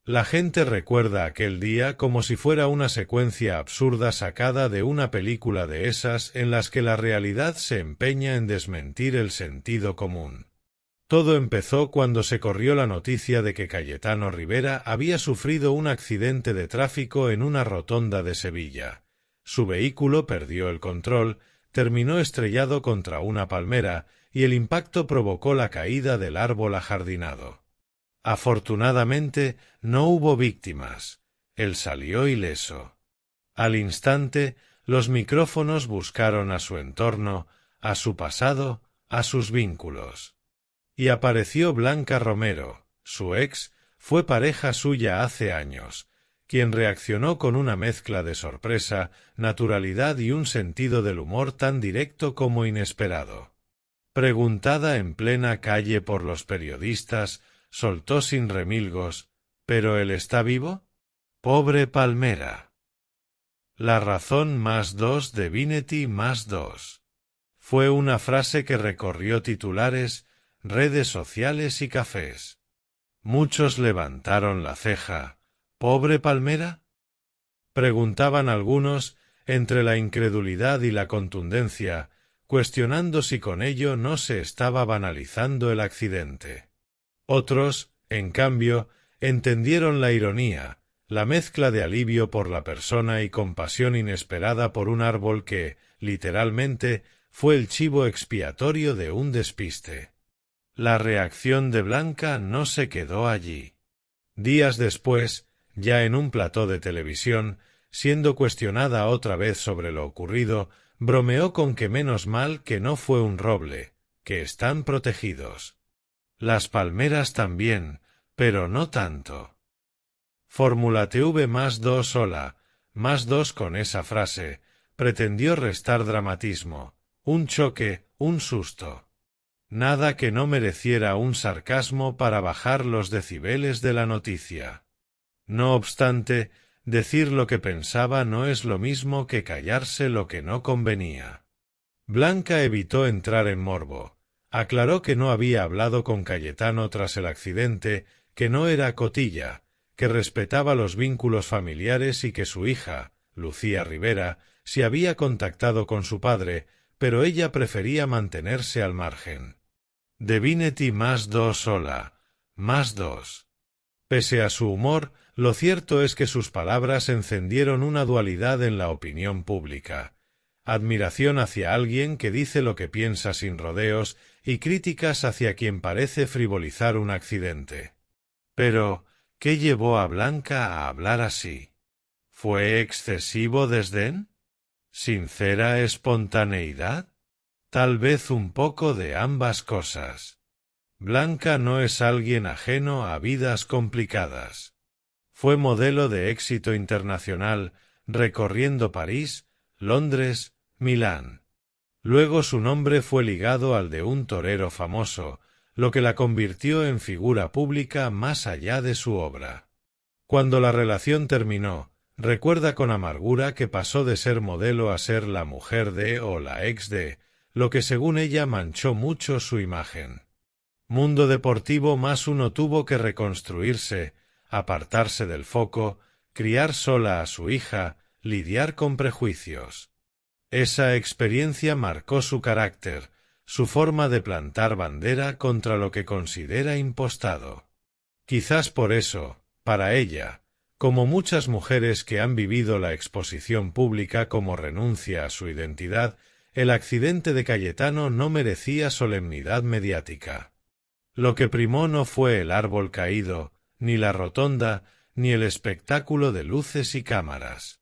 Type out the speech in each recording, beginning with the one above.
La gente recuerda aquel día como si fuera una secuencia absurda sacada de una película de esas en las que la realidad se empeña en desmentir el sentido común. Todo empezó cuando se corrió la noticia de que Cayetano Rivera había sufrido un accidente de tráfico en una rotonda de Sevilla. Su vehículo perdió el control, terminó estrellado contra una palmera y el impacto provocó la caída del árbol ajardinado. Afortunadamente, no hubo víctimas. Él salió ileso. Al instante, los micrófonos buscaron a su entorno, a su pasado, a sus vínculos. Y apareció Blanca Romero, su ex, fue pareja suya hace años, quien reaccionó con una mezcla de sorpresa, naturalidad y un sentido del humor tan directo como inesperado. Preguntada en plena calle por los periodistas, soltó sin remilgos: ¿pero él está vivo? Pobre Palmera. La razón +2 de Vinetti +2. Fue una frase que recorrió titulares, redes sociales y cafés. Muchos levantaron la ceja. ¿Pobre Palmera? Preguntaban algunos, entre la incredulidad y la contundencia, cuestionando si con ello no se estaba banalizando el accidente. Otros, en cambio, entendieron la ironía, la mezcla de alivio por la persona y compasión inesperada por un árbol que, literalmente, fue el chivo expiatorio de un despiste. La reacción de Blanca no se quedó allí. Días después, ya en un plató de televisión, siendo cuestionada otra vez sobre lo ocurrido, bromeó con que menos mal que no fue un roble, que están protegidos. Las palmeras también, pero no tanto. Fórmula TV +2 hola, +2 con esa frase, pretendió restar dramatismo, un choque, un susto. Nada que no mereciera un sarcasmo para bajar los decibeles de la noticia. No obstante, decir lo que pensaba no es lo mismo que callarse lo que no convenía. Blanca evitó entrar en morbo. Aclaró que no había hablado con Cayetano tras el accidente, que no era cotilla, que respetaba los vínculos familiares y que su hija, Lucía Rivera, se había contactado con su padre, pero ella prefería mantenerse al margen. De Vinetti +2 hola, +2. Pese a su humor, lo cierto es que sus palabras encendieron una dualidad en la opinión pública. Admiración hacia alguien que dice lo que piensa sin rodeos y críticas hacia quien parece frivolizar un accidente. Pero, ¿qué llevó a Blanca a hablar así? ¿Fue excesivo desdén? ¿Sincera espontaneidad? Tal vez un poco de ambas cosas. Blanca no es alguien ajeno a vidas complicadas. Fue modelo de éxito internacional, recorriendo París, Londres, Milán. Luego su nombre fue ligado al de un torero famoso, lo que la convirtió en figura pública más allá de su obra. Cuando la relación terminó, recuerda con amargura que pasó de ser modelo a ser la mujer de o la ex de, lo que según ella manchó mucho su imagen. Mundo deportivo +1 tuvo que reconstruirse, apartarse del foco, criar sola a su hija, lidiar con prejuicios. Esa experiencia marcó su carácter, su forma de plantar bandera contra lo que considera impostado. Quizás por eso, para ella, como muchas mujeres que han vivido la exposición pública como renuncia a su identidad, el accidente de Cayetano no merecía solemnidad mediática. Lo que primó no fue el árbol caído, ni la rotonda, ni el espectáculo de luces y cámaras.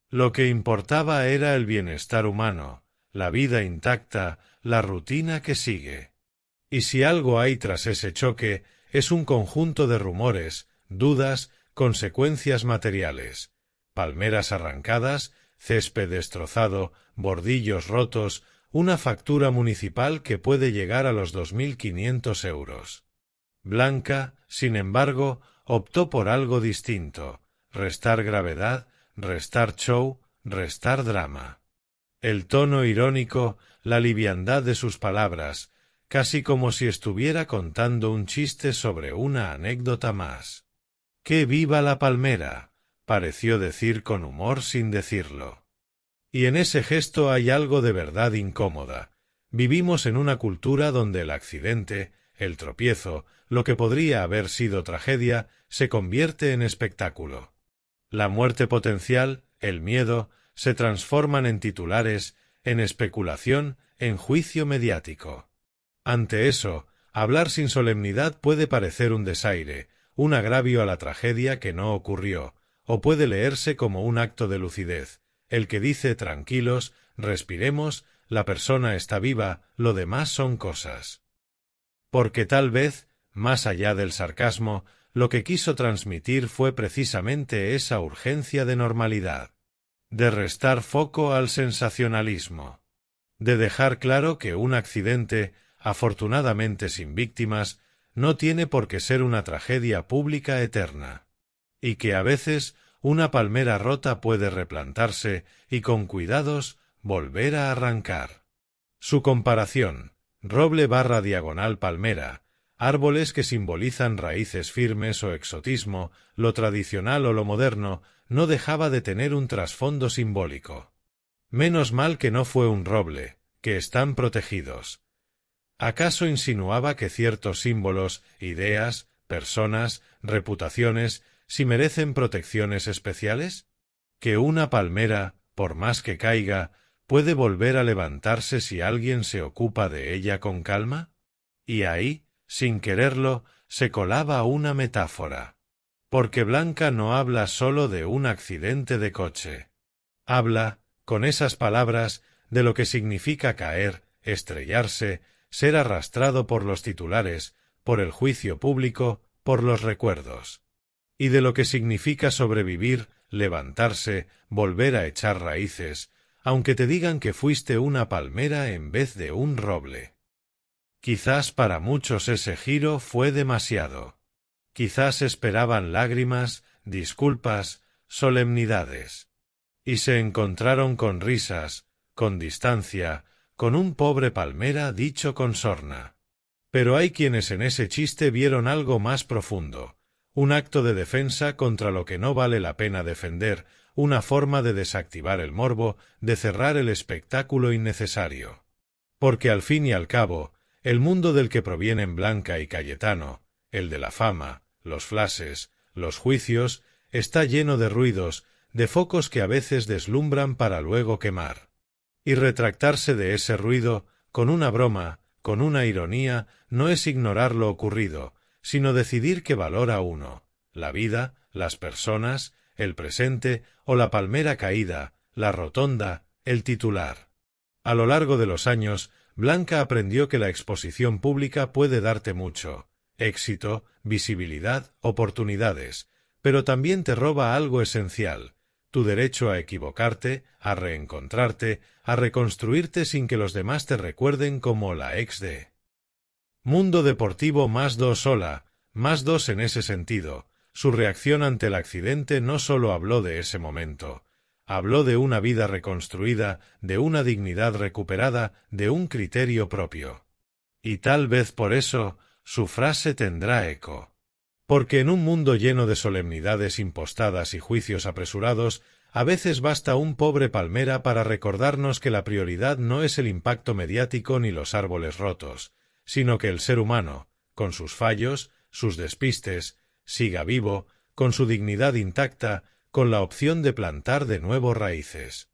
Lo que importaba era el bienestar humano, la vida intacta, la rutina que sigue. Y si algo hay tras ese choque, es un conjunto de rumores, dudas, consecuencias materiales, palmeras arrancadas, césped destrozado, bordillos rotos, una factura municipal que puede llegar a los 2.500 euros. Blanca, sin embargo, optó por algo distinto: restar gravedad, restar show, restar drama. El tono irónico, la liviandad de sus palabras, casi como si estuviera contando un chiste sobre una anécdota más. ¡Que viva la palmera!, pareció decir con humor sin decirlo. Y en ese gesto hay algo de verdad incómoda. Vivimos en una cultura donde el accidente, el tropiezo, lo que podría haber sido tragedia, se convierte en espectáculo. La muerte potencial, el miedo, se transforman en titulares, en especulación, en juicio mediático. Ante eso, hablar sin solemnidad puede parecer un desaire, un agravio a la tragedia que no ocurrió, o puede leerse como un acto de lucidez, el que dice tranquilos, respiremos, la persona está viva, lo demás son cosas. Porque tal vez, más allá del sarcasmo, lo que quiso transmitir fue precisamente esa urgencia de normalidad, de restar foco al sensacionalismo, de dejar claro que un accidente, afortunadamente sin víctimas, no tiene por qué ser una tragedia pública eterna, y que a veces una palmera rota puede replantarse y con cuidados volver a arrancar. Su comparación, roble / diagonal palmera, árboles que simbolizan raíces firmes o exotismo, lo tradicional o lo moderno, no dejaba de tener un trasfondo simbólico. Menos mal que no fue un roble, que están protegidos. ¿Acaso insinuaba que ciertos símbolos, ideas, personas, reputaciones, si merecen protecciones especiales? ¿Que una palmera, por más que caiga, puede volver a levantarse si alguien se ocupa de ella con calma? Y ahí, sin quererlo, se colaba una metáfora. Porque Blanca no habla solo de un accidente de coche. Habla, con esas palabras, de lo que significa caer, estrellarse, ser arrastrado por los titulares, por el juicio público, por los recuerdos. Y de lo que significa sobrevivir, levantarse, volver a echar raíces, aunque te digan que fuiste una palmera en vez de un roble. Quizás para muchos ese giro fue demasiado. Quizás esperaban lágrimas, disculpas, solemnidades. Y se encontraron con risas, con distancia, con un pobre palmera dicho con sorna. Pero hay quienes en ese chiste vieron algo más profundo, un acto de defensa contra lo que no vale la pena defender, una forma de desactivar el morbo, de cerrar el espectáculo innecesario. Porque al fin y al cabo, el mundo del que provienen Blanca y Cayetano, el de la fama, los flashes, los juicios, está lleno de ruidos, de focos que a veces deslumbran para luego quemar. Y retractarse de ese ruido, con una broma, con una ironía, no es ignorar lo ocurrido, sino decidir qué valora uno, la vida, las personas, el presente o la palmera caída, la rotonda, el titular. A lo largo de los años, Blanca aprendió que la exposición pública puede darte mucho, éxito, visibilidad, oportunidades, pero también te roba algo esencial, tu derecho a equivocarte, a reencontrarte, a reconstruirte sin que los demás te recuerden como la ex de. Mundo Deportivo +2 Hola, +2 en ese sentido. Su reacción ante el accidente no solo habló de ese momento, habló de una vida reconstruida, de una dignidad recuperada, de un criterio propio. Y tal vez por eso, su frase tendrá eco. Porque en un mundo lleno de solemnidades impostadas y juicios apresurados, a veces basta un pobre palmera para recordarnos que la prioridad no es el impacto mediático ni los árboles rotos, sino que el ser humano, con sus fallos, sus despistes, siga vivo, con su dignidad intacta, con la opción de plantar de nuevo raíces.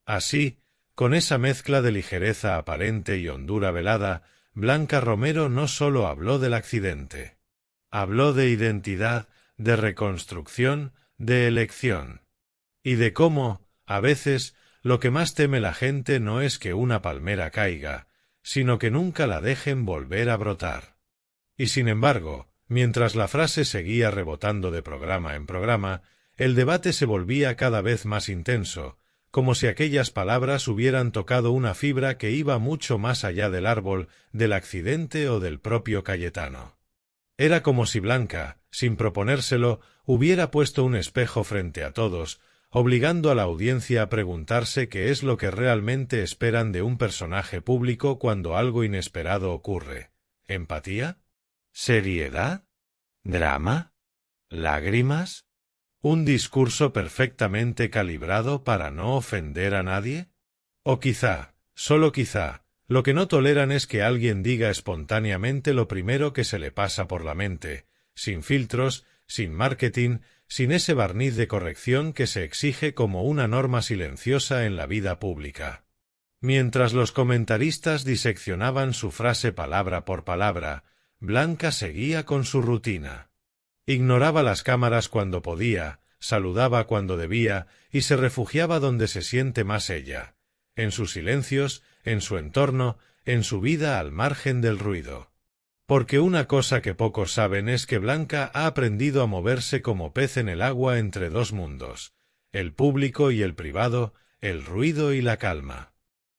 Así, con esa mezcla de ligereza aparente y hondura velada, Blanca Romero no solo habló del accidente. Habló de identidad, de reconstrucción, de elección. Y de cómo, a veces, lo que más teme la gente no es que una palmera caiga, sino que nunca la dejen volver a brotar. Y sin embargo, mientras la frase seguía rebotando de programa en programa, el debate se volvía cada vez más intenso, como si aquellas palabras hubieran tocado una fibra que iba mucho más allá del árbol, del accidente o del propio Cayetano. Era como si Blanca, sin proponérselo, hubiera puesto un espejo frente a todos, obligando a la audiencia a preguntarse qué es lo que realmente esperan de un personaje público cuando algo inesperado ocurre. ¿Empatía? ¿Seriedad? ¿Drama? ¿Lágrimas? ¿Un discurso perfectamente calibrado para no ofender a nadie? O quizá, solo quizá, lo que no toleran es que alguien diga espontáneamente lo primero que se le pasa por la mente, sin filtros, sin marketing, sin ese barniz de corrección que se exige como una norma silenciosa en la vida pública. Mientras los comentaristas diseccionaban su frase palabra por palabra, Blanca seguía con su rutina. Ignoraba las cámaras cuando podía, saludaba cuando debía y se refugiaba donde se siente más ella, en sus silencios, en su entorno, en su vida al margen del ruido. Porque una cosa que pocos saben es que Blanca ha aprendido a moverse como pez en el agua entre dos mundos, el público y el privado, el ruido y la calma.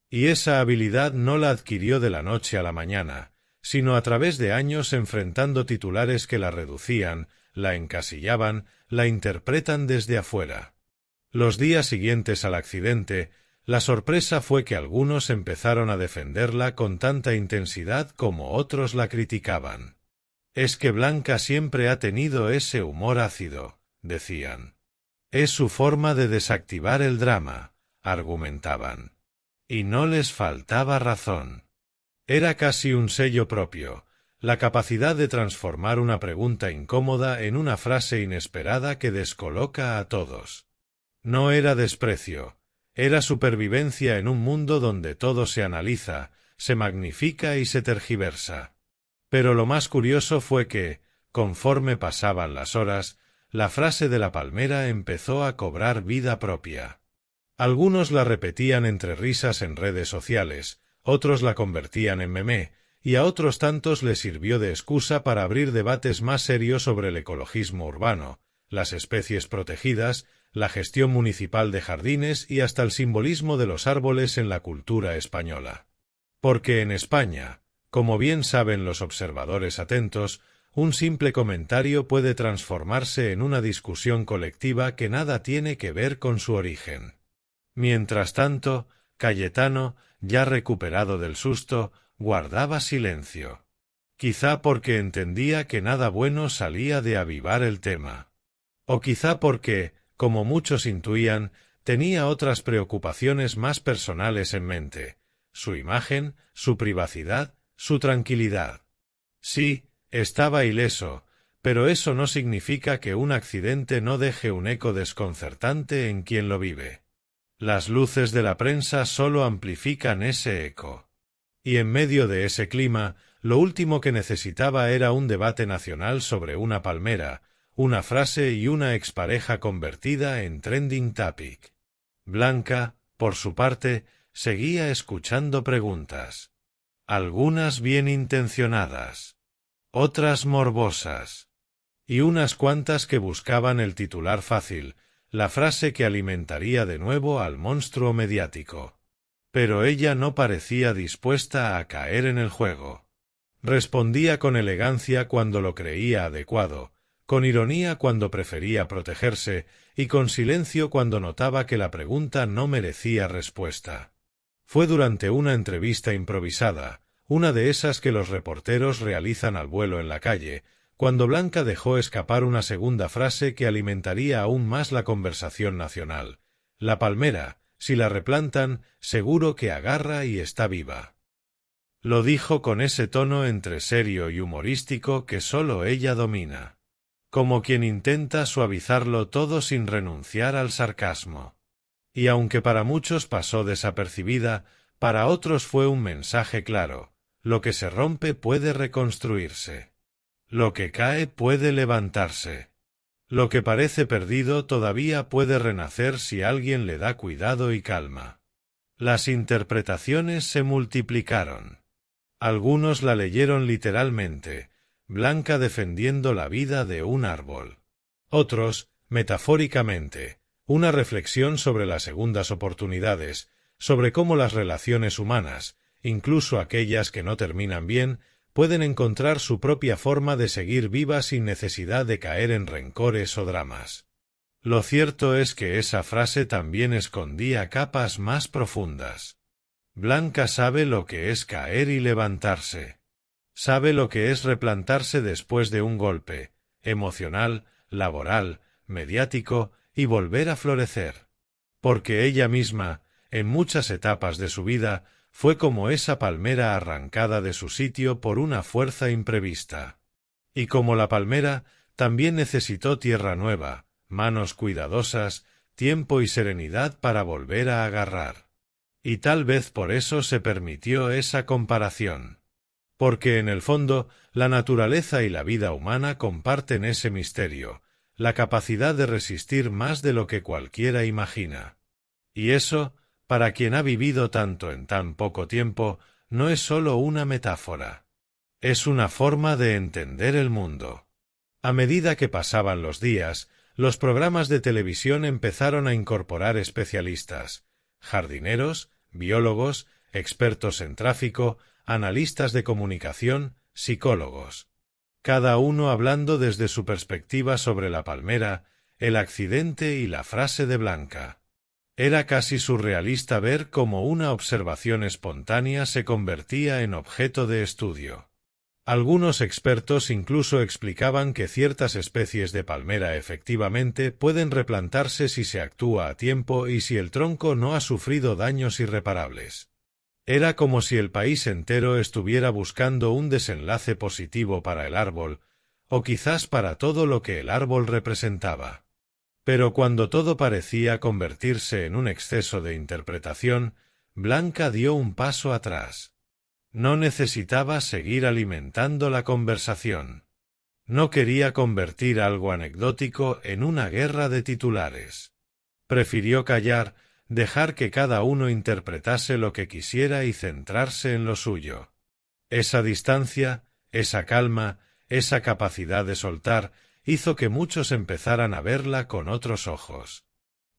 Y esa habilidad no la adquirió de la noche a la mañana, sino a través de años enfrentando titulares que la reducían, la encasillaban, la interpretan desde afuera. Los días siguientes al accidente, la sorpresa fue que algunos empezaron a defenderla con tanta intensidad como otros la criticaban. Es que Blanca siempre ha tenido ese humor ácido, decían. Es su forma de desactivar el drama, argumentaban. Y no les faltaba razón. Era casi un sello propio, la capacidad de transformar una pregunta incómoda en una frase inesperada que descoloca a todos. No era desprecio, era supervivencia en un mundo donde todo se analiza, se magnifica y se tergiversa. Pero lo más curioso fue que, conforme pasaban las horas, la frase de la palmera empezó a cobrar vida propia. Algunos la repetían entre risas en redes sociales, otros la convertían en meme, y a otros tantos les sirvió de excusa para abrir debates más serios sobre el ecologismo urbano, las especies protegidas, la gestión municipal de jardines y hasta el simbolismo de los árboles en la cultura española. Porque en España, como bien saben los observadores atentos, un simple comentario puede transformarse en una discusión colectiva que nada tiene que ver con su origen. Mientras tanto, Cayetano, ya recuperado del susto, guardaba silencio. Quizá porque entendía que nada bueno salía de avivar el tema. O quizá porque, como muchos intuían, tenía otras preocupaciones más personales en mente, su imagen, su privacidad, su tranquilidad. Sí, estaba ileso, pero eso no significa que un accidente no deje un eco desconcertante en quien lo vive. Las luces de la prensa solo amplifican ese eco. Y en medio de ese clima, lo último que necesitaba era un debate nacional sobre una palmera, una frase y una expareja convertida en trending topic. Blanca, por su parte, seguía escuchando preguntas. Algunas bien intencionadas, otras morbosas, y unas cuantas que buscaban el titular fácil, la frase que alimentaría de nuevo al monstruo mediático. Pero ella no parecía dispuesta a caer en el juego. Respondía con elegancia cuando lo creía adecuado, con ironía cuando prefería protegerse y con silencio cuando notaba que la pregunta no merecía respuesta. Fue durante una entrevista improvisada, una de esas que los reporteros realizan al vuelo en la calle, cuando Blanca dejó escapar una segunda frase que alimentaría aún más la conversación nacional. La palmera, si la replantan, seguro que agarra y está viva. Lo dijo con ese tono entre serio y humorístico que sólo ella domina. Como quien intenta suavizarlo todo sin renunciar al sarcasmo. Y aunque para muchos pasó desapercibida, para otros fue un mensaje claro: lo que se rompe puede reconstruirse. Lo que cae puede levantarse. Lo que parece perdido todavía puede renacer si alguien le da cuidado y calma. Las interpretaciones se multiplicaron. Algunos la leyeron literalmente, Blanca defendiendo la vida de un árbol. Otros, metafóricamente, una reflexión sobre las segundas oportunidades, sobre cómo las relaciones humanas, incluso aquellas que no terminan bien, pueden encontrar su propia forma de seguir vivas sin necesidad de caer en rencores o dramas. Lo cierto es que esa frase también escondía capas más profundas. Blanca sabe lo que es caer y levantarse. Sabe lo que es replantarse después de un golpe emocional, laboral, mediático, y volver a florecer. Porque ella misma, en muchas etapas de su vida, fue como esa palmera arrancada de su sitio por una fuerza imprevista. Y como la palmera, también necesitó tierra nueva, manos cuidadosas, tiempo y serenidad para volver a agarrar. Y tal vez por eso se permitió esa comparación. Porque en el fondo, la naturaleza y la vida humana comparten ese misterio, la capacidad de resistir más de lo que cualquiera imagina. Y eso, para quien ha vivido tanto en tan poco tiempo, no es sólo una metáfora. Es una forma de entender el mundo. A medida que pasaban los días, los programas de televisión empezaron a incorporar especialistas, jardineros, biólogos, expertos en tráfico, analistas de comunicación, psicólogos. Cada uno hablando desde su perspectiva sobre la palmera, el accidente y la frase de Blanca. Era casi surrealista ver cómo una observación espontánea se convertía en objeto de estudio. Algunos expertos incluso explicaban que ciertas especies de palmera efectivamente pueden replantarse si se actúa a tiempo y si el tronco no ha sufrido daños irreparables. Era como si el país entero estuviera buscando un desenlace positivo para el árbol, o quizás para todo lo que el árbol representaba. Pero cuando todo parecía convertirse en un exceso de interpretación, Blanca dio un paso atrás. No necesitaba seguir alimentando la conversación. No quería convertir algo anecdótico en una guerra de titulares. Prefirió callar, dejar que cada uno interpretase lo que quisiera y centrarse en lo suyo. Esa distancia, esa calma, esa capacidad de soltar, hizo que muchos empezaran a verla con otros ojos.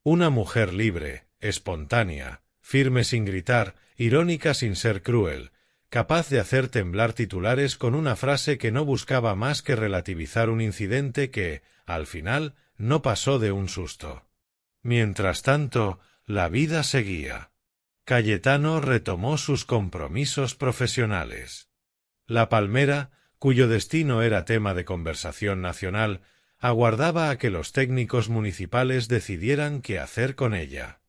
Una mujer libre, espontánea, firme sin gritar, irónica sin ser cruel, capaz de hacer temblar titulares con una frase que no buscaba más que relativizar un incidente que, al final, no pasó de un susto. Mientras tanto, la vida seguía. Cayetano retomó sus compromisos profesionales. La palmera, cuyo destino era tema de conversación nacional, aguardaba a que los técnicos municipales decidieran qué hacer con ella.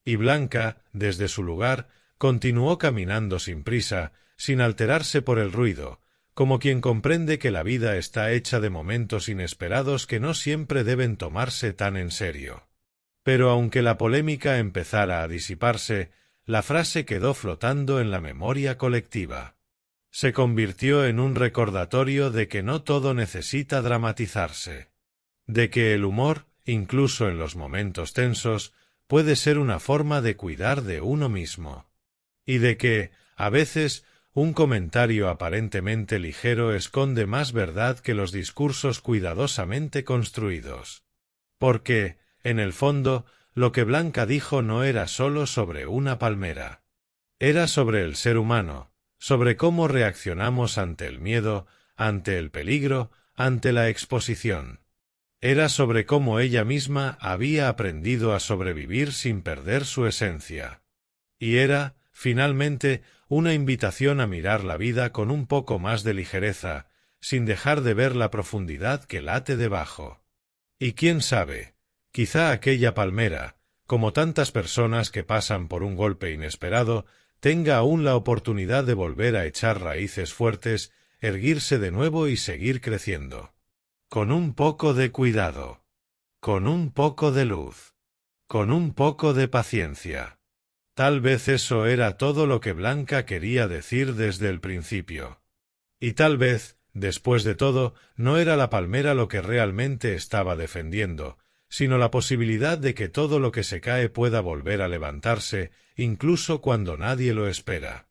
Y Blanca, desde su lugar, continuó caminando sin prisa, sin alterarse por el ruido, como quien comprende que la vida está hecha de momentos inesperados que no siempre deben tomarse tan en serio. Pero aunque la polémica empezara a disiparse, la frase quedó flotando en la memoria colectiva. Se convirtió en un recordatorio de que no todo necesita dramatizarse. De que el humor, incluso en los momentos tensos, puede ser una forma de cuidar de uno mismo. Y de que, a veces, un comentario aparentemente ligero esconde más verdad que los discursos cuidadosamente construidos. Porque, en el fondo, lo que Blanca dijo no era sólo sobre una palmera. Era sobre el ser humano, sobre cómo reaccionamos ante el miedo, ante el peligro, ante la exposición. Era sobre cómo ella misma había aprendido a sobrevivir sin perder su esencia. Y era, finalmente, una invitación a mirar la vida con un poco más de ligereza, sin dejar de ver la profundidad que late debajo. Y quién sabe, quizá aquella palmera, como tantas personas que pasan por un golpe inesperado, tenga aún la oportunidad de volver a echar raíces fuertes, erguirse de nuevo y seguir creciendo. Con un poco de cuidado. Con un poco de luz. Con un poco de paciencia. Tal vez eso era todo lo que Blanca quería decir desde el principio. Y tal vez, después de todo, no era la palmera lo que realmente estaba defendiendo, sino la posibilidad de que todo lo que se cae pueda volver a levantarse, incluso cuando nadie lo espera.